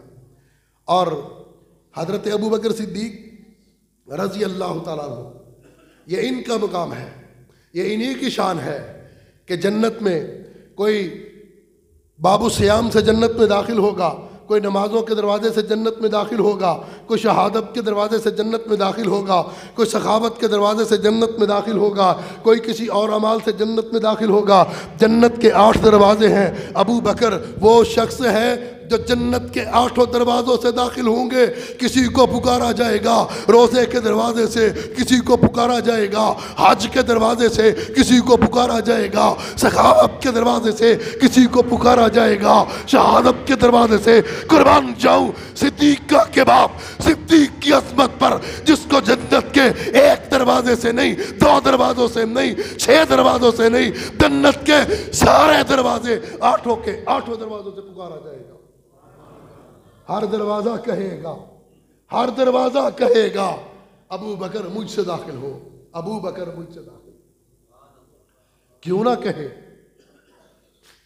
और हज़रत अबू बकर सिद्दीक रज़ी अल्लाह तआला अन्हु, ये इनका मुकाम है, ये इन्हीं की शान है कि जन्नत में कोई बाबू सियाम से जन्नत में दाखिल होगा, कोई नमाज़ों के दरवाजे से जन्नत में दाखिल होगा, कोई शहादत के दरवाजे से जन्नत में दाखिल होगा, कोई सखावत के दरवाजे से जन्नत में दाखिल होगा, कोई किसी और अमाल से जन्नत में दाखिल होगा। जन्नत के 8 दरवाजे हैं। अबू बकर वो शख्स है जो जन्नत के 8 दरवाज़ों से दाखिल होंगे। किसी को पुकारा जाएगा रोज़े के दरवाजे से, किसी को पुकारा जाएगा हज के दरवाजे से, किसी को पुकारा जाएगा सखावत के दरवाजे से, किसी को पुकारा जाएगा शहादत के दरवाजे से। कुर्बान जाऊं सिद्दीक के बाप, सिद्दीक की असमत पर, जिसको जन्नत के 1 दरवाजे से नहीं, 2 दरवाजों से नहीं, 6 दरवाजों से नहीं, जन्नत के सारे दरवाजे 8 के 8 दरवाजों से पुकारा जाएगा। हर दरवाजा कहेगा, हर दरवाजा कहेगा अबू बकर मुझसे दाखिल हो, अबू बकर मुझसे दाखिल। क्यों ना कहे?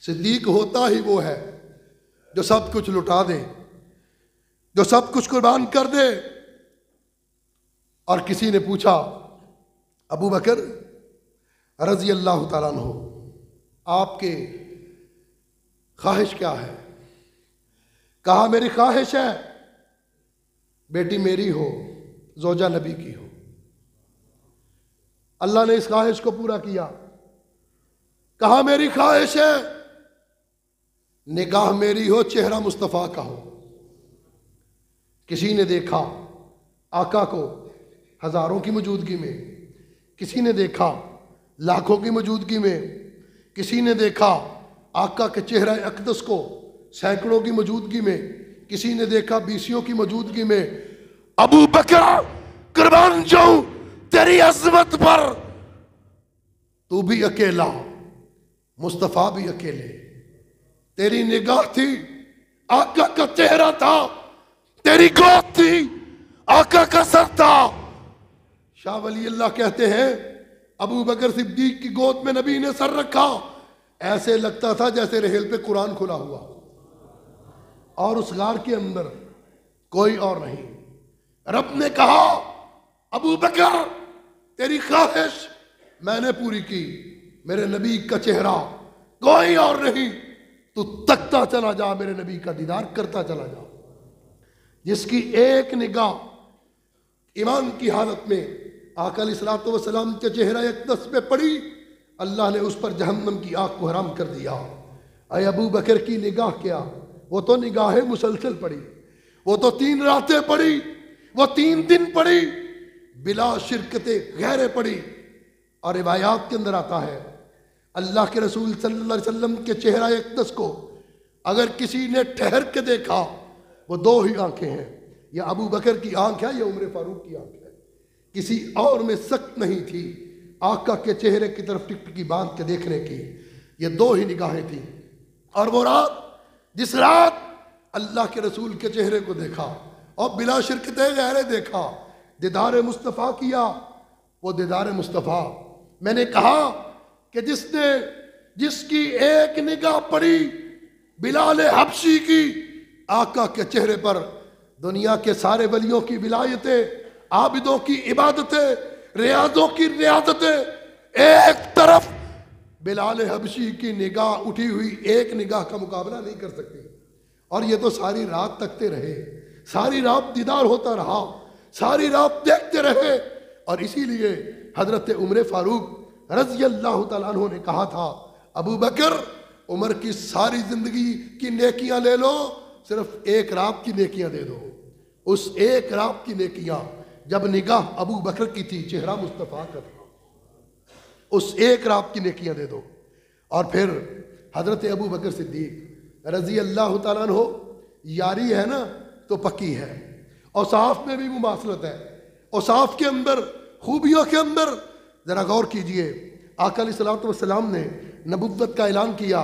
सिद्दीक होता ही वो है जो सब कुछ लुटा दे, जो सब कुछ कुर्बान कर दे। और किसी ने पूछा, अबू बकर रजी अल्लाह ताला अन्हु, आपके ख्वाहिश क्या है? कहा, मेरी ख्वाहिश है बेटी मेरी हो, जोजा नबी की हो। अल्लाह ने इस ख्वाहिश को पूरा किया। कहा, मेरी ख्वाहिश है निगाह मेरी हो, चेहरा मुस्तफ़ा का हो। किसी ने देखा आका को हजारों की मौजूदगी में, किसी ने देखा लाखों की मौजूदगी में, किसी ने देखा आका के चेहरा अक़दस को सैकड़ों की मौजूदगी में, किसी ने देखा बीसियों की मौजूदगी में। अबू बकर कुर्बान जाऊं तेरी अज़मत पर, तू भी अकेला, मुस्तफ़ा भी अकेले। तेरी निगाह थी, आका का चेहरा था, तेरी गोद थी, आका का सर था। शाह वली अल्लाह कहते हैं, अबू बकर सिद्दीक की गोद में नबी ने सर रखा, ऐसे लगता था जैसे रेहल पे कुरान खुला हुआ, और उस गार के अंदर कोई और नहीं। रब ने कहा, अबू बकर तेरी ख्वाहिश मैंने पूरी की, मेरे नबी का चेहरा कोई और नहीं, तू तकता चला जा, मेरे नबी का दीदार करता चला जा। जिसकी एक निगाह ईमान की हालत में आका अलैहिस्सलातु वस्सलाम के चेहरा अक़दस पे पड़ी, अल्लाह ने उस पर जहन्नम की आग को हराम कर दिया। अय अबू बकर की निगाह क्या, वो तो निगाहें मुसलसल पड़ी, वो तो 3 रातें पड़ी, वो 3 दिन पड़ी, बिला शिरकते गहरे पड़ी। और रिवायात के अंदर आता है, अल्लाह के रसूल सल्लल्लाहु अलैहि वसल्लम के चेहरा अक़दस को अगर किसी ने ठहर के देखा, वो 2 ही आंखें हैं, या अबू बकर की आंख है या उमर फारूक की आंख है। किसी और में सख्त नहीं थी आका के चेहरे की तरफ टिकटिकी बांध के देखने की, ये 2 ही निगाहें थी। और वो रात, जिस रात अल्लाह के रसूल के चेहरे को देखा और बिला शिरकते गहरे देखा, दीदार मुस्तफ़ा किया, वो दीदार मुस्तफ़ा, मैंने कहा कि जिसकी एक निगाह पड़ी बिलाल हबशी की आका के चेहरे पर, दुनिया के सारे वलियों की विलायतें, आबिदों की इबादतें, रियाजों की रियाजतें एक तरफ, बिलाल हबशी की निगाह उठी हुई एक निगाह का मुकाबला नहीं कर सकती। और ये तो सारी रात तकते रहे, सारी रात दीदार होता रहा, सारी रात देखते रहे। और इसीलिए हजरत उमर फारूक रज़ी अल्लाह तआला अन्हु ने कहा था, अबू बकर उमर की सारी जिंदगी की नेकियां ले लो, सिर्फ एक रात की नेकियां दे दो। उस एक रात की नेकियां, जब निगाह अबू बकर की थी, चेहरा मुस्तफ़ा का था, उस एक रात की नेकियां दे दो। और फिर हजरत अबू बकर सिद्दीक रज़ी अल्लाह तआला अन्हु, यारी है ना तो पक्की है, औसाफ में भी मुमासलत है। औसाफ के अंदर, खूबियों के अंदर जरा गौर कीजिए, आका अलैहिस्सलातु वस्सलाम ने नबुव्वत का ऐलान किया।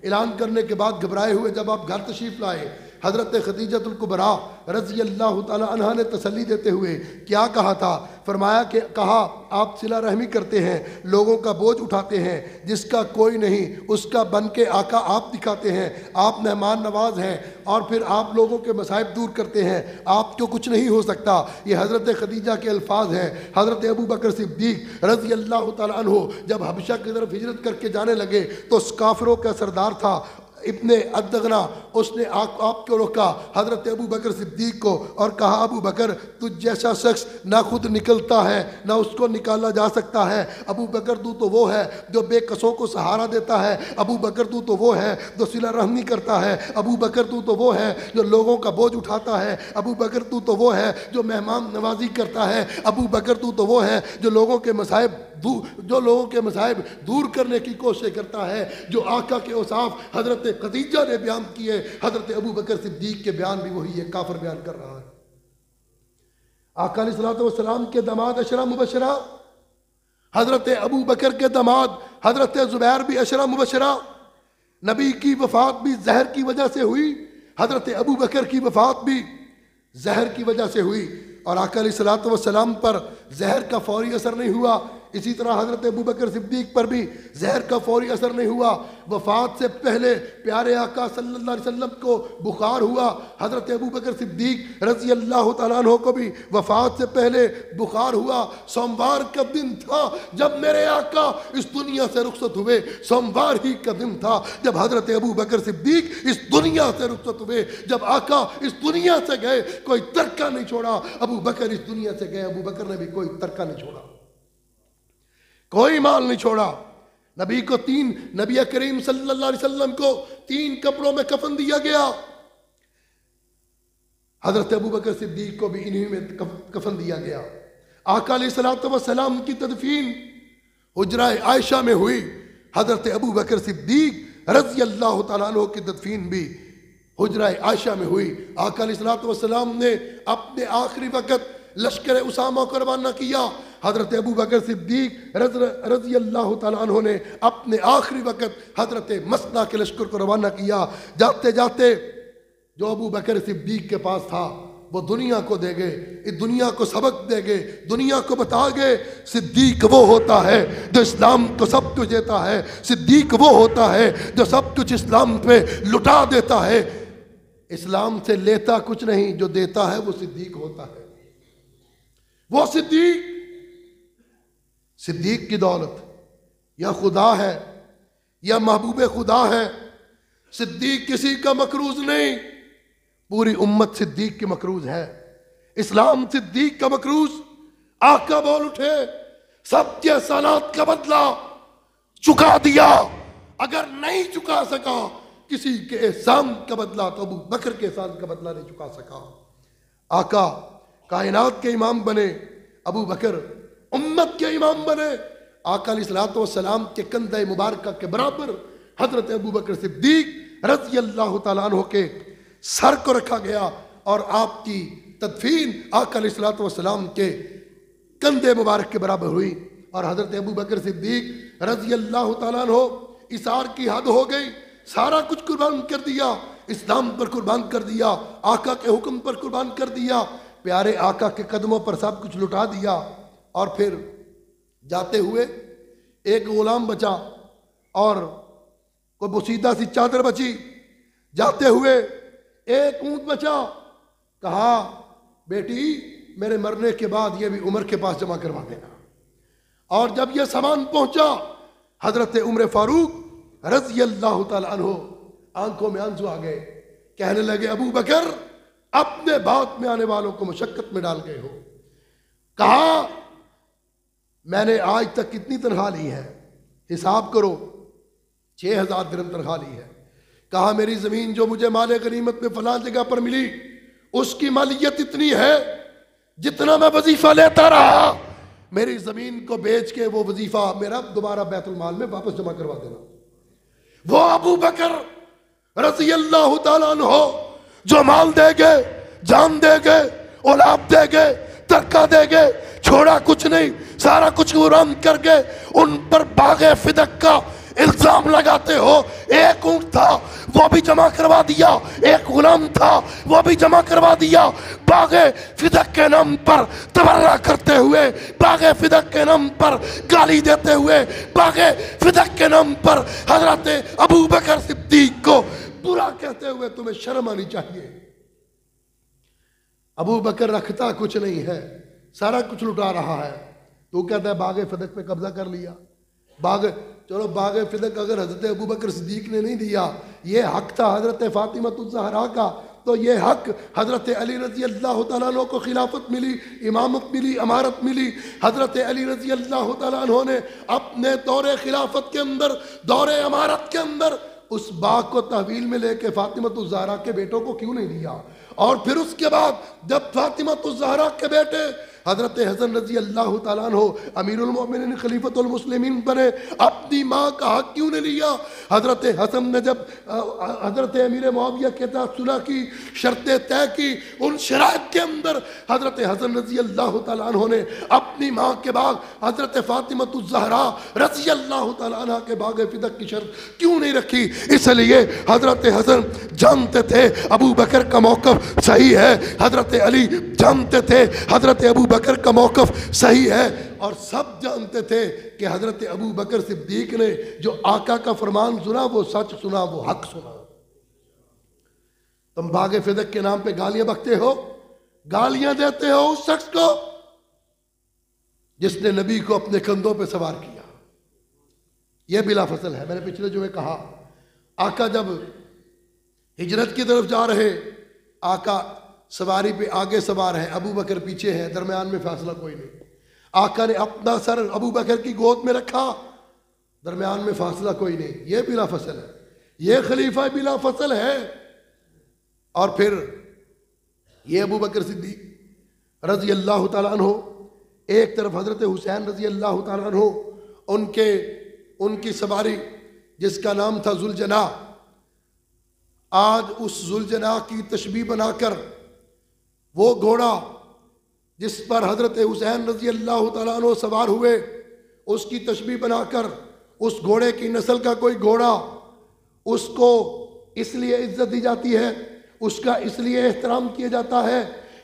ऐलान करने के बाद घबराए हुए जब आप घर तशरीफ लाए, हजरत खदीजतुल कुबरा रज़ी अल्लाह तआला अन्हा ने तसल्ली देते हुए क्या कहा था? फरमाया कि कहा, आप सिला रहमी करते हैं, लोगों का बोझ उठाते हैं, जिसका कोई नहीं उसका बन के आका आप दिखाते हैं, आप मेहमान नवाज हैं, और फिर आप लोगों के मसाइब दूर करते हैं, आपको कुछ नहीं हो सकता। ये हज़रत खदीजा के अल्फाज हैं। हज़रत अबू बकर सिद्दीक रज़ी अल्लाह तआला अन्हु जब हबशा की तरफ हिजरत करके जाने लगे तो काफिरों का सरदार था इब्ने अद्दगना, उसने आपको रोका हज़रत अबू बकर सिद्दीक को और कहा, अबू बकर तुझ जैसा शख्स ना खुद निकलता है ना उसको निकाला जा सकता है। अबू बकर तू तो वो है जो बेकसों को सहारा देता है, अबू बकर तू तो वो है जो सिला रहमी करता है, अबू बकर तू तो वो है जो लोगों का बोझ उठाता है, अबू बकर तू तो वो है जो मेहमान नवाजी करता है, अबू बकर तू तो वो है जो लोगों के मसाइब दूर करने की कोशिश करता है। जो आका के औसाफ हज़रत खदीजा ने बयान किए, हज़रत अबू बकर सिद्दीक के बयान भी वही है, काफिर बयान कर रहा है। आका अलैहिस्सलातु वस्सलाम के दामाद अशरा मुबशरा, हज़रत अबू बकर के दामाद हज़रत ज़ुबैर भी अशरा मुबशरा। नबी की वफ़ात भी जहर की वजह से हुई, हज़रत अबू बकर की वफ़ात भी जहर की वजह से हुई। और आका अलैहिस्सलातु वस्सलाम पर जहर का फौरी असर नहीं हुआ, इसी तरह हजरत अबू बकर सिद्दीक पर भी जहर का फौरी असर नहीं हुआ। वफात से पहले प्यारे आका सल्लल्लाहु अलैहि वसल्लम को बुखार हुआ। हजरत अबू बकर सिद्दीक रज़ी अल्लाह तआला अन्हु को भी वफात से पहले बुखार हुआ। सोमवार का दिन था जब मेरे आका इस दुनिया से रुखसत हुए। सोमवार ही का दिन था जब हजरत अबू बकर सिद्दीक इस दुनिया से रुखसत हुए। जब आका इस दुनिया से गए कोई तरका नहीं छोड़ा। अबू बकर इस दुनिया से गए, अबू बकर ने भी कोई तरका नहीं छोड़ा, कोई माल नहीं छोड़ा। नबी को नबी करीम सल्लल्लाहु अलैहि वसल्लम को 3 कपड़ों में कफन दिया गया। हजरत अबू बकर सिद्दीक को भी इन्हीं में कफन दिया गया। आका अलैहिस्सलातु वस्सलाम की तदफीन हुजरा आयशा में हुई। हजरत अबू बकर सिद्दीक रज़ी अल्लाह तआला अन्हु की तदफीन भी हुजरा आयशा में हुई। आका अलैहिस्सलातु वस्सलाम ने अपने आखिरी वक़्त लश्कर उसामा को रवाना किया। हजरत अबू बकर सिद्दीक रज़ी अल्लाह तआला अन्हु ने अपने आखिरी वक़्त हजरत मसना के लश्कर को रवाना किया। जाते जाते जो अबू बकर सिद्दीक के पास था वो दुनिया को दे गए, इस दुनिया को सबक दे गए, दुनिया को बता गए सिद्दीक वो होता है जो इस्लाम को सब कुछ देता है। सिद्दीक वो होता है जो सब कुछ इस्लाम पे लुटा देता है। इस्लाम से लेता कुछ नहीं, जो देता है वो सिद्दीक होता है। वो सिद्दीक की दौलत या खुदा है या महबूब खुदा है। सिद्दीक किसी का मकरूज नहीं, पूरी उम्मत सिद्दीक की मकरूज है। इस्लाम सिद्दीक का मकरूज। आका बोल उठे, सबके एहसानात का बदला चुका दिया। अगर नहीं चुका सका किसी के एहसान का बदला तो अबू बकर के एहसान का बदला नहीं चुका सका। आका कायनात के इमाम बने, अबू बकर उम्मत के इमाम बने। आका अलैहिस्सलातु वस्सलाम के कंधे मुबारक के बराबर हजरत अबू बकर सिद्दीक रज़ी अल्लाह तआला अन्हु के सर को रखा गया और आपकी तदफीन आका अलैहिस्सलातु वस्सलाम के कंधे मुबारक के बराबर हुई। और हजरत अबू बकर सिद्दीक रज़ी अल्लाह तआला अन्हु इसार की हद हो गई, सारा कुछ कुर्बान कर दिया, इस्लाम पर कुर्बान कर दिया, आका के हुक्म पर कुर्बान कर दिया, प्यारे आका के कदमों पर सब कुछ लुटा दिया। और फिर जाते हुए एक गुलाम बचा और कोई बोसीदा सी चादर बची। जाते हुए एक ऊंट बचा। कहा बेटी मेरे मरने के बाद ये भी उमर के पास जमा करवा देना। और जब ये सामान पहुंचा हजरत उमर फारूक रज़ी अल्लाह तआला अन्हु आंखों में आंसू आ गए। कहने लगे अबू बकर अपने बात में आने वालों को मुशक्कत में डाल गए हो। कहा मैंने आज तक कितनी तनख्वाह ली है, हिसाब करो, 6000 दिरहम तनख्वाह ली है। कहा मेरी जमीन जो मुझे माले गनीमत में फलां जगह पर मिली उसकी मालियत इतनी है जितना मैं वजीफा लेता रहा। मेरी जमीन को बेच के वो वजीफा मेरा दोबारा बैतुल माल में वापस जमा करवा देना। वो अबू बकर रज़ी अल्लाह तआला अन्हु जो माल देंगे, जान देंगे, औलाद देंगे, तरका देंगे, छोड़ा कुछ नहीं, सारा कुछ कुर्बान कर गए। उन पर बागे फिदक का इल्जाम लगाते हो। एक ऊंट था वो भी जमा करवा दिया, एक गुलाम था वो भी जमा करवा दिया। बागे फिदक के नाम पर तबर्रा करते हुए, बागे फिदक के नाम पर गाली देते हुए, बागे फिदक के नाम पर हजरत अबू बकर सिद्दीक को बुरा कहते हुए तुम्हें शर्म आनी चाहिए। अबू बकर रखता कुछ नहीं है, सारा कुछ लुटा रहा है। तू कहता है बागे फिदक पे कब्जा कर लिया। चलो बागे फिदक अगर हजरत अबू बकर सिद्दीक ने नहीं दिया, ये हक था हजरत फातिमा ज़हरा का, तो ये हक हजरत अली रज़ी अल्लाह तआला अन्हु को खिलाफत मिली, इमामत मिली, अमारत मिली। हजरत अली रज़ी अल्लाह तआला अन्हु ने अपने दौरे खिलाफत के अंदर, दौरे अमारत के अंदर उस बाग को तहवील में लेके फातिमा ज़हरा के बेटों को क्यों नहीं दिया? और फिर उसके बाद जब फातिमा ज़हरा के बेटे हजरत हसन रज़ी अल्लाह तआला अन्हु अमीरुल मोमिनीन खलीफतुल मुस्लिमीन बने, अपनी माँ का हक क्यों नहीं लिया? हजरत हसन ने जब हजरत अमीर मुआविया के साथ सुलह की, शर्तें तय की, उन शराइत के अंदर हजरत हसन रज़ी अल्लाह तआला अन्हु ने अपनी माँ के बाद हजरत फातिमा ज़हरा रज़ी अल्लाह तआला अन्हा के बाग फिदक की शर्त क्यों नहीं रखी? इसलिए हजरत हसन जानते थे अबू बकर का मौक़िफ़ सही है, हजरत अली जानते थे हजरत अबू बकर का मौक़िफ़ सही है। और सब जानते थे कि हज़रत अबू बकर सिद्दीक ने जो आका का फरमान सुना वो सच सुना, वो हक सुना। तुम भागे फिदक के नाम पे गालियां बकते हो, गालियां देते हो उस शख्स को जिसने नबी को अपने कंधों पे सवार किया। यह बिला फसल है। मैंने पिछले जुमे कहा, आका जब हिजरत की तरफ जा रहे, आका सवारी पे आगे सवार है, अबू बकर पीछे है, दरमियान में फासला कोई नहीं। आका ने अपना सर अबू बकर की गोद में रखा, दरमियान में फासला कोई नहीं। यह बिला फसल है, यह खलीफा बिला फसल है। और फिर ये अबू बकर सिद्दीक रजी अल्लाह तआला अन्हु, एक तरफ हजरत हुसैन रजी अल्लाह तआला अन्हु, उनकी सवारी जिसका नाम था जुलजना। आज उस जुलजना की तशबीह बनाकर वो घोड़ा जिस पर हजरत हुसैन रजी अल्लाह तआला अन्हु सवार हुए, उसकी तशबीह बनाकर उस घोड़े की नस्ल का कोई घोड़ा, उसको इसलिए इज्जत दी जाती है, उसका इसलिए एहतराम किया जाता है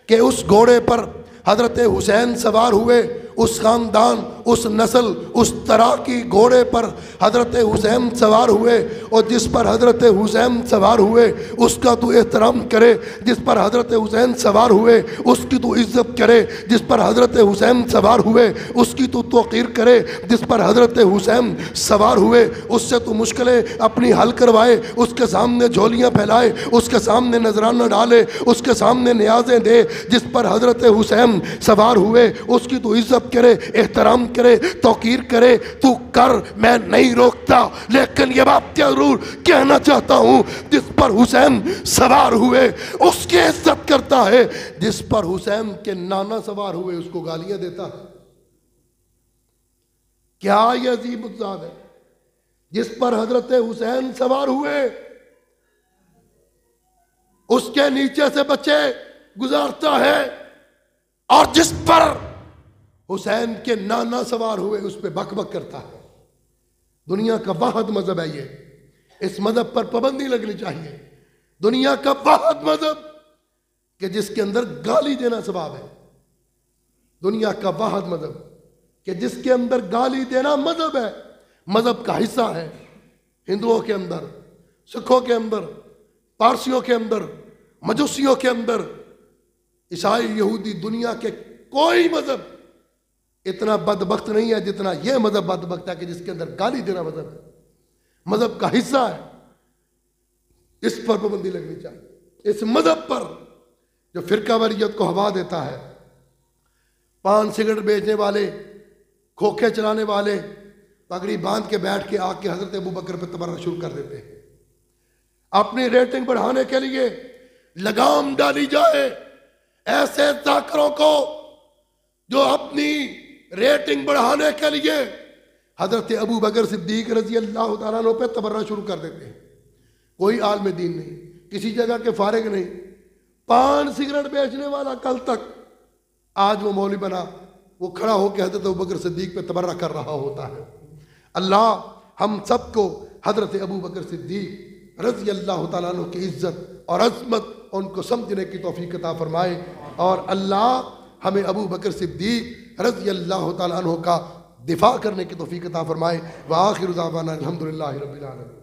कि उस घोड़े पर हजरत हुसैन सवार हुए, उस खानदान, उस नस्ल, उस तरह की घोड़े पर हजरत हुसैन सवार हुए। और जिस पर हजरत हुसैन सवार हुए उसका तू एहतराम करे, जिस पर हजरत हुसैन सवार हुए उसकी तू इज्जत करे, जिस पर हजरत हुसैन सवार हुए उसकी तू तौक़ीर करे, जिस पर हजरत हुसैन सवार हुए उससे तू मुश्किलें अपनी हल करवाए, उसके सामने झोलियाँ फैलाए, उसके सामने नजराना डाले, उसके सामने न्याज़ें दे। जिस पर हजरत हुसैन सवार हुए उसकी तू इज्जत करे, एहतराम करे, तौकीर करे, तू कर, मैं नहीं रोकता। लेकिन यह बात जरूर कहना चाहता हूं, जिस पर हुसैन सवार हुए उसकी इज्जत करता है, जिस पर हुसैन के नाना सवार हुए उसको गालियां देता है। क्या यह अजीब उत्साद है? जिस पर हजरत हुसैन सवार हुए उसके नीचे से बच्चे गुजारता है, और जिस पर हुसैन के नाना सवार हुए उस पर बक बक करता है। दुनिया का वाहिद मजहब है ये, इस मजहब पर पाबंदी लगनी चाहिए। दुनिया का वाहिद मजहब कि जिसके अंदर गाली देना सवाब है। दुनिया का वाहिद मजहब कि जिसके अंदर गाली देना मजहब है, मजहब का हिस्सा है। हिंदुओं के अंदर, सिखों के अंदर, पारसियों के अंदर, मजूसियों के अंदर, ईसाई, यहूदी, दुनिया के कोई मजहब इतना बदबख्त नहीं है जितना यह मजहब बदबख्त है कि जिसके अंदर गाली देना मजहब है, मजहब का हिस्सा है। इस पर पाबंदी लगनी चाहिए। इस मजहब पर जो फिरकावारियत को हवा देता है, पान सिगरेट बेचने वाले, खोखे चलाने वाले पगड़ी बांध के बैठ के आके हजरत अबू बकर पे तबर्रा शुरू कर देते हैं। अपनी रेटिंग बढ़ाने के लिए लगाम डाली जाए ऐसे जाकरों को जो अपनी रेटिंग बढ़ाने के लिए हजरत अबू बकर सिद्दीक रजी अल्लाह तआला अन्हु पे तबर्रा शुरू कर देते हैं। कोई आलिम दीन नहीं, किसी जगह के फारिग नहीं, पान सिगरेट बेचने वाला कल तक आज वो मौलवी बना, वो खड़ा होकर हजरत अबू बकर सिद्दीक पे तबर्रा कर रहा होता है। अल्लाह हम सबको हजरत अबू बकर सिद्दीक रजी अल्लाह तआला अन्हु की इज्जत और अज़मत उनको समझने की तौफीक अता फरमाए, और अल्लाह हमें अबू बकर सिद्दीक रज़ी अल्लाह तआला अन्हु का दिफा करने की तौफीक अता फरमाए। व आखिरु दावाना अल्हम्दुलिल्लाहि रब्बिल आलमीन।